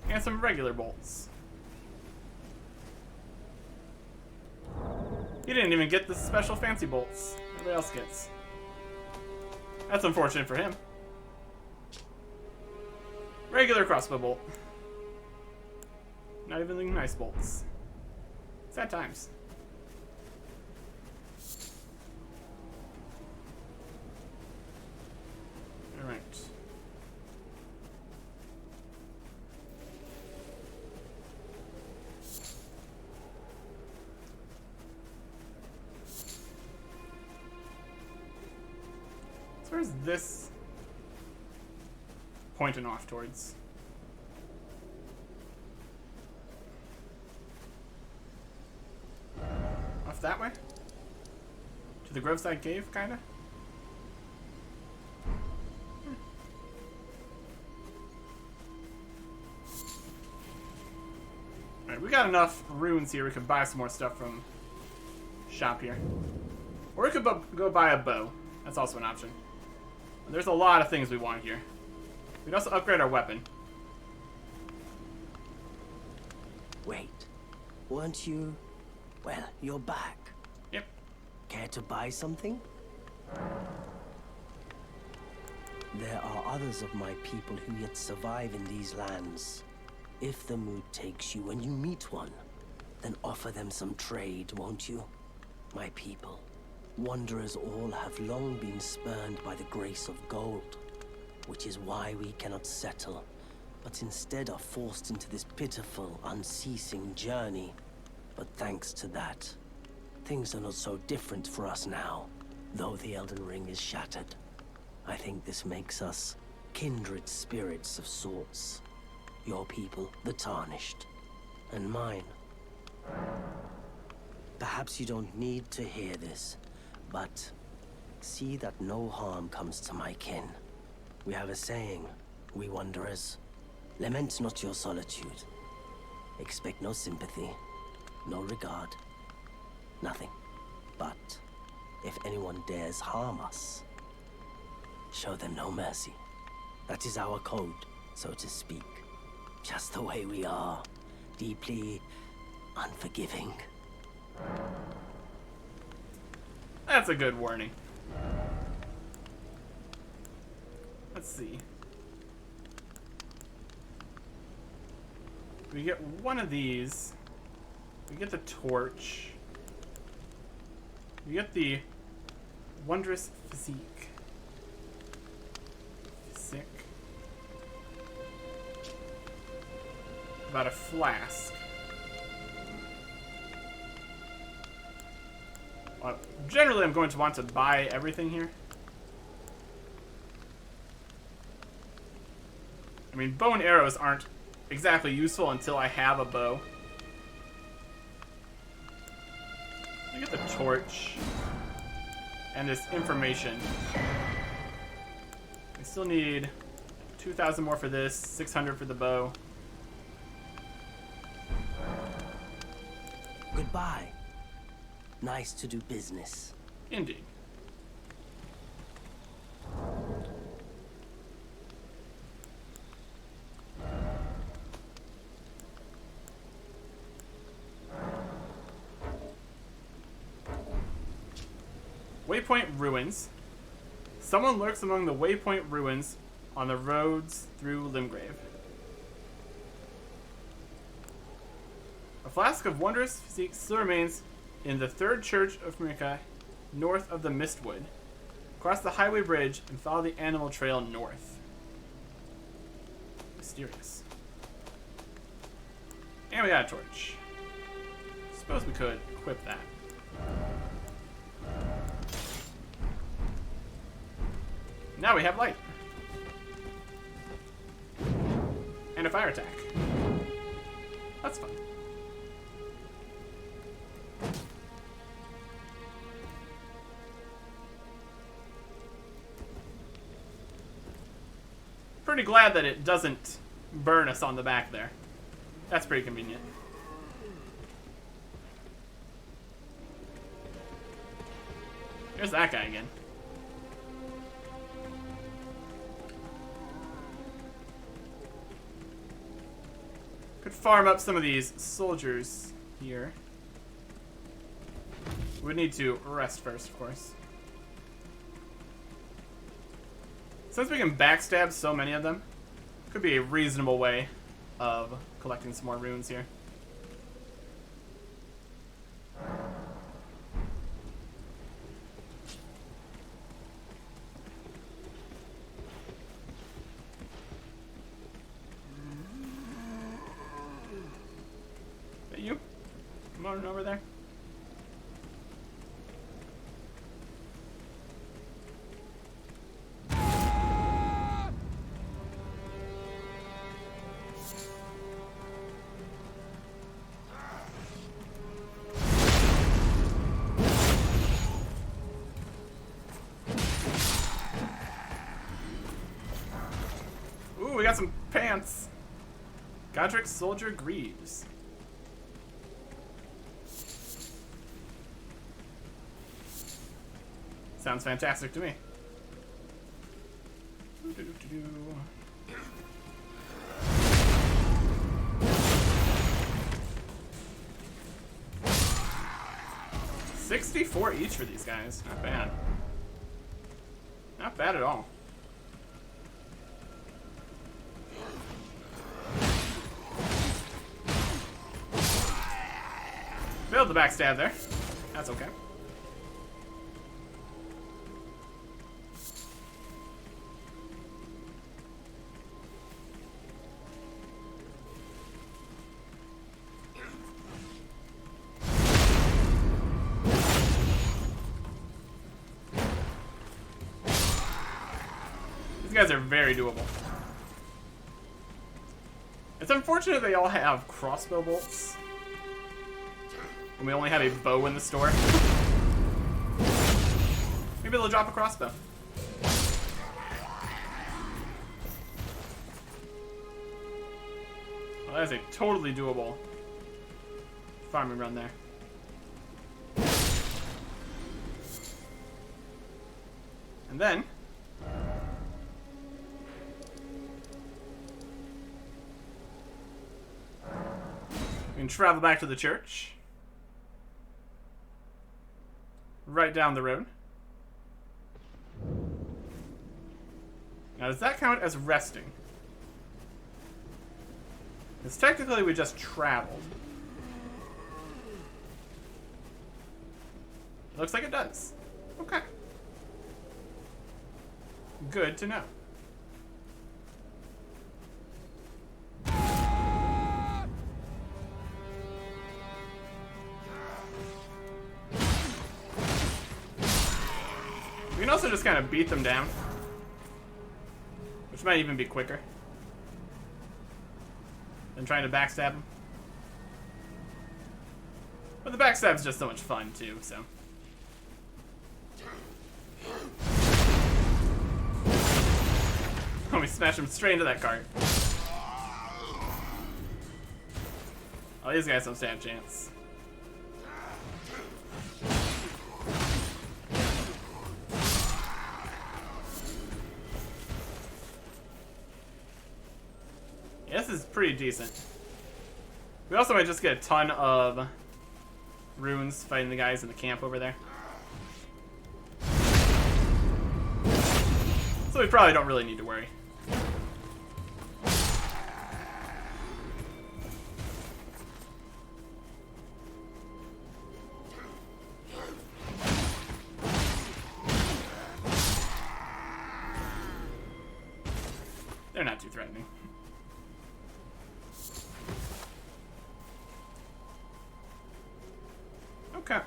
And some regular bolts. He didn't even get the special fancy bolts everybody else gets. That's unfortunate for him. Regular crossbow bolt. Not even the nice bolts. Sad times. Alright. So where's this pointing off towards? Off that way? To the Groveside Cave, kinda? Alright, we got enough runes here. We could buy some more stuff from shop here. Or we could go buy a bow. That's also an option. There's a lot of things we want here. We'd also upgrade our weapon. Wait, weren't you... Well, you're back. Yep. Care to buy something? There are others of my people who yet survive in these lands. If the mood takes you when you meet one, then offer them some trade, won't you? My people, wanderers all have long been spurned by the grace of gold, which is why we cannot settle, but instead are forced into this pitiful, unceasing journey. But thanks to that, things are not so different for us now, though the Elden Ring is shattered. I think this makes us kindred spirits of sorts. Your people, the Tarnished, and mine. Perhaps you don't need to hear this, but see that no harm comes to my kin. We have a saying, we wanderers, lament not your solitude. Expect no sympathy, no regard, nothing. But if anyone dares harm us, show them no mercy. That is our code, so to speak. Just the way we are, deeply unforgiving. That's a good warning. Let's see. We get one of these. We get the torch. We get the wondrous physique. Sick. About a flask. Well, generally, I'm going to want to buy everything here. I mean, bow and arrows aren't exactly useful until I have a bow. I get the torch and this information. I still need 2,000 more for this, 600 for the bow. Goodbye. Nice to do business. Indeed. Waypoint Ruins. Someone lurks among the Waypoint Ruins on the roads through Limgrave. A flask of wondrous physique still remains in the third church of Myrka, north of the Mistwood. Cross the highway bridge and follow the animal trail north. Mysterious. And we got a torch. Suppose we could equip that. Now we have light. And a fire attack. That's fun. Pretty glad that it doesn't burn us on the back there. That's pretty convenient. There's that guy again. Could farm up some of these soldiers here. We need to rest first, of course. Since we can backstab so many of them, could be a reasonable way of collecting some more runes here. Is that you? Come on over there. We got some pants. Godric Soldier Greaves. Sounds fantastic to me. $64 each for these guys. Not bad. Not bad at all. Failed the backstab there. That's okay. These guys are very doable. It's unfortunate they all have crossbow bolts. And we only have a bow in the store. Maybe they'll drop a crossbow. Well, that is a totally doable farming run there. And then we can travel back to the church. Right down the road. Now, does that count as resting? Because technically we just traveled. Looks like it does. Okay. Good to know. We can also just kind of beat them down, which might even be quicker than trying to backstab them. But the backstab's just so much fun too, so. Oh, we smash him straight into that cart. Oh, these guys don't stand a chance. Yeah, this is pretty decent. We also might just get a ton of runes fighting the guys in the camp over there. So we probably don't really need to worry. They're not too threatening. Okay.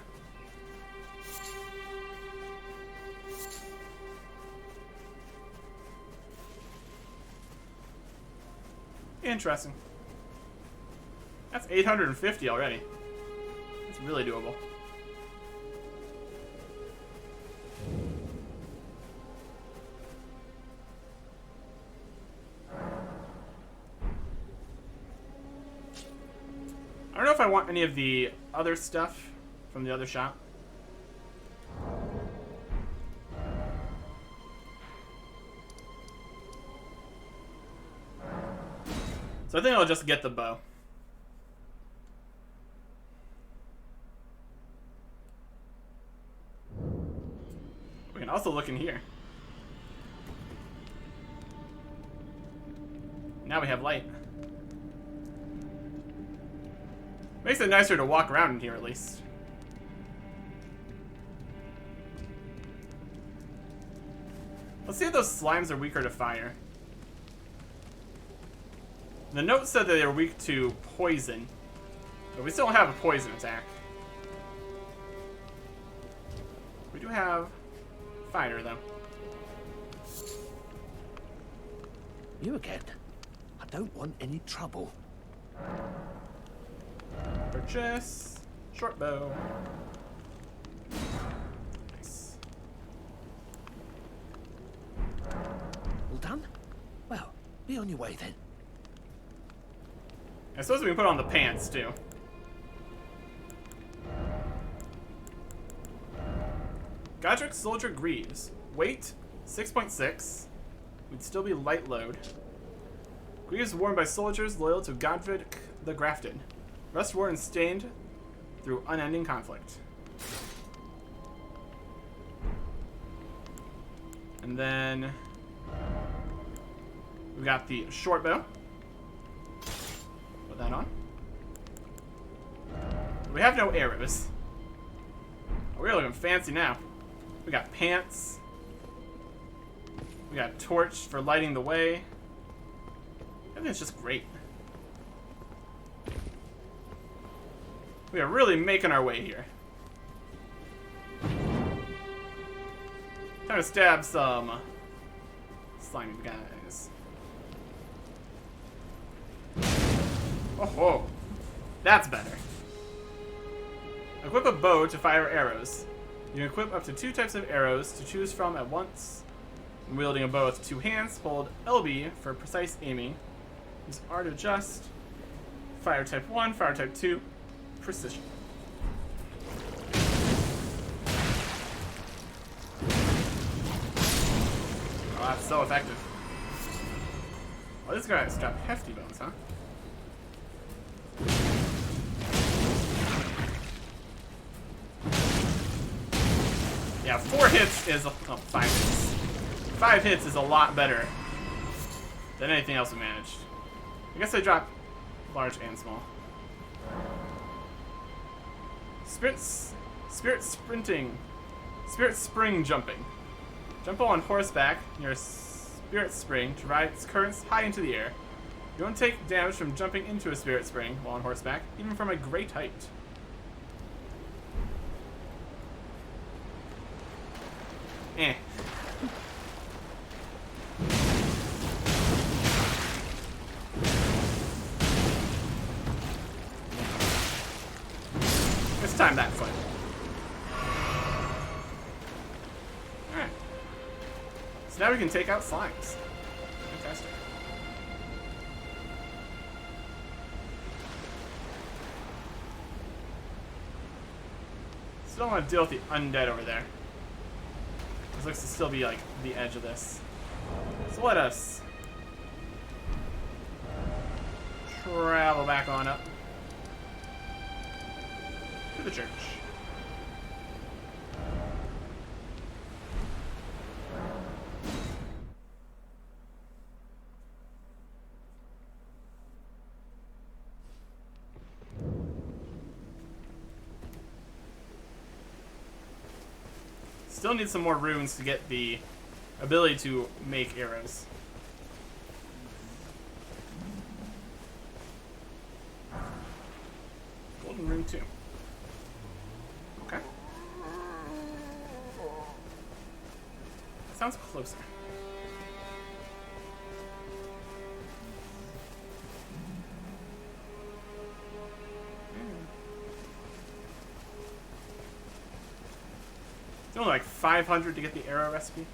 Interesting. That's 850 already. It's really doable. I don't know if I want any of the other stuff from the other shop. So I think I'll just get the bow. We can also look in here. Now we have light. Makes it nicer to walk around in here at least. Let's see if those slimes are weaker to fire. The note said that they were weak to poison, but we still don't have a poison attack. We do have fire though. You again? I don't want any trouble. Purchase short bow. Nice. All done? Well, be on your way then. I suppose we can put on the pants too. Godric Soldier Greaves. Weight 6.6. We'd still be light load. Greaves worn by soldiers loyal to Godric the Grafted. Rust worn and stained through unending conflict. And then we got the short bow. Put that on. We have no arrows. Oh, we're looking fancy now. We got pants. We got a torch for lighting the way. Everything's just great. We are really making our way here. Time to stab some slimy guys. Oh, that's better. Equip a bow to fire arrows. You can equip up to 2 types of arrows to choose from at once. When wielding a bow with 2 hands, hold LB for precise aiming. Use R to adjust. Fire type 1, fire type 2. Precision. Oh, that's so effective. Oh, this guy's got hefty bones, huh? Yeah, 4 hits is 5 hits. 5 hits is a lot better than anything else we managed. I guess I dropped large and small. Spirit sprinting. Spirit Spring Jumping. Jump on horseback near a spirit spring to ride its currents high into the air. You won't take damage from jumping into a spirit spring while on horseback, even from a great height. Eh. Let's time that foot. Alright. So now we can take out slimes. Fantastic. Still don't want to deal with the undead over there. This looks to still be like the edge of this. So let us travel back on up to the church. Still need some more runes to get the ability to make arrows. Golden rune 2. Okay. That sounds closer. It's only like 500 to get the arrow recipe.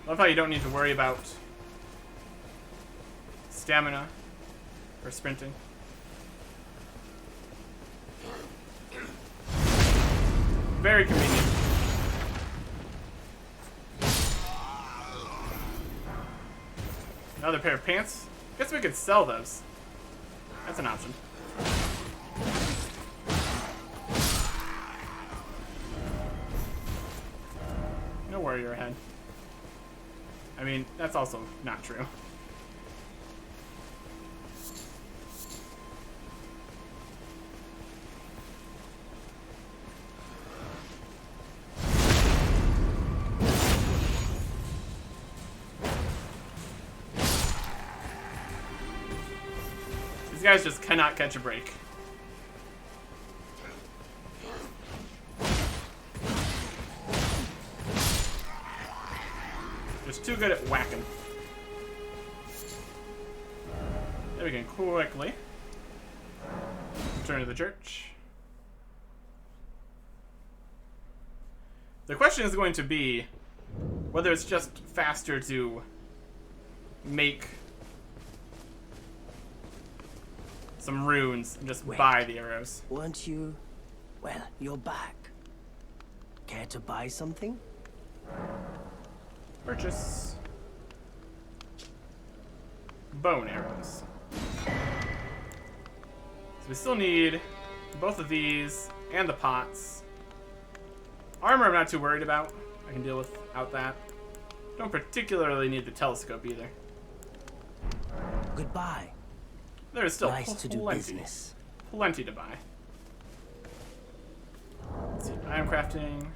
Love how you don't need to worry about stamina or sprinting. Very convenient. Another pair of pants. Guess we could sell those. That's an option. No warrior ahead. I mean, that's also not true. These guys just cannot catch a break. Just too good at whacking. Then we can quickly return to the church. The question is going to be whether it's just faster to make some runes and just buy the arrows. Weren't you? Well, you're back. Care to buy something? Purchase bone arrows. So we still need both of these and the pots. Armor I'm not too worried about. I can deal without that. Don't particularly need the telescope either. Goodbye. There is still Nice to do business. Plenty to buy. Let's see, I am crafting.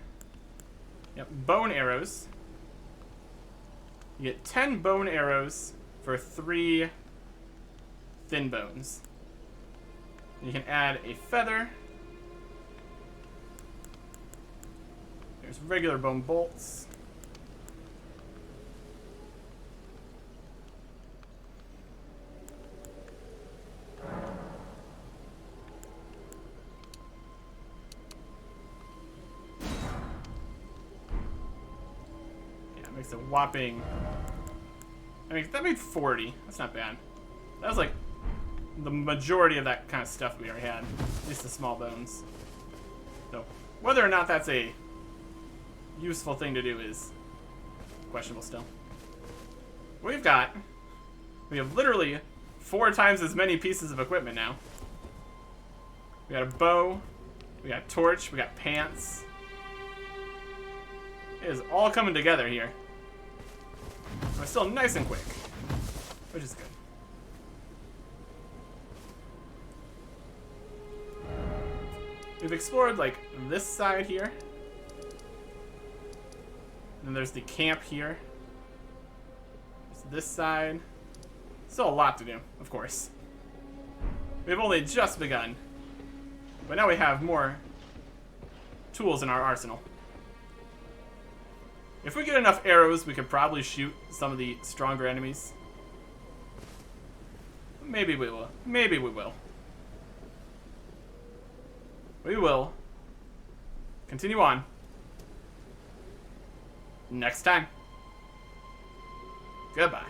Yep, bone arrows. You get 10 bone arrows for 3 thin bones. You can add a feather. There's regular bone bolts. Makes a whopping. I mean, that made 40. That's not bad. That was like the majority of that kind of stuff we already had. At least the small bones. So, whether or not that's a useful thing to do is questionable still. We have literally 4 times as many pieces of equipment now. We got a bow, we got a torch, we got pants. It is all coming together here. We're still nice and quick, which is good. We've explored, like, this side here. And then there's the camp here. There's this side. Still a lot to do, of course. We've only just begun. But now we have more tools in our arsenal. If we get enough arrows, we could probably shoot some of the stronger enemies. Maybe we will. Maybe we will. We will continue on next time. Goodbye.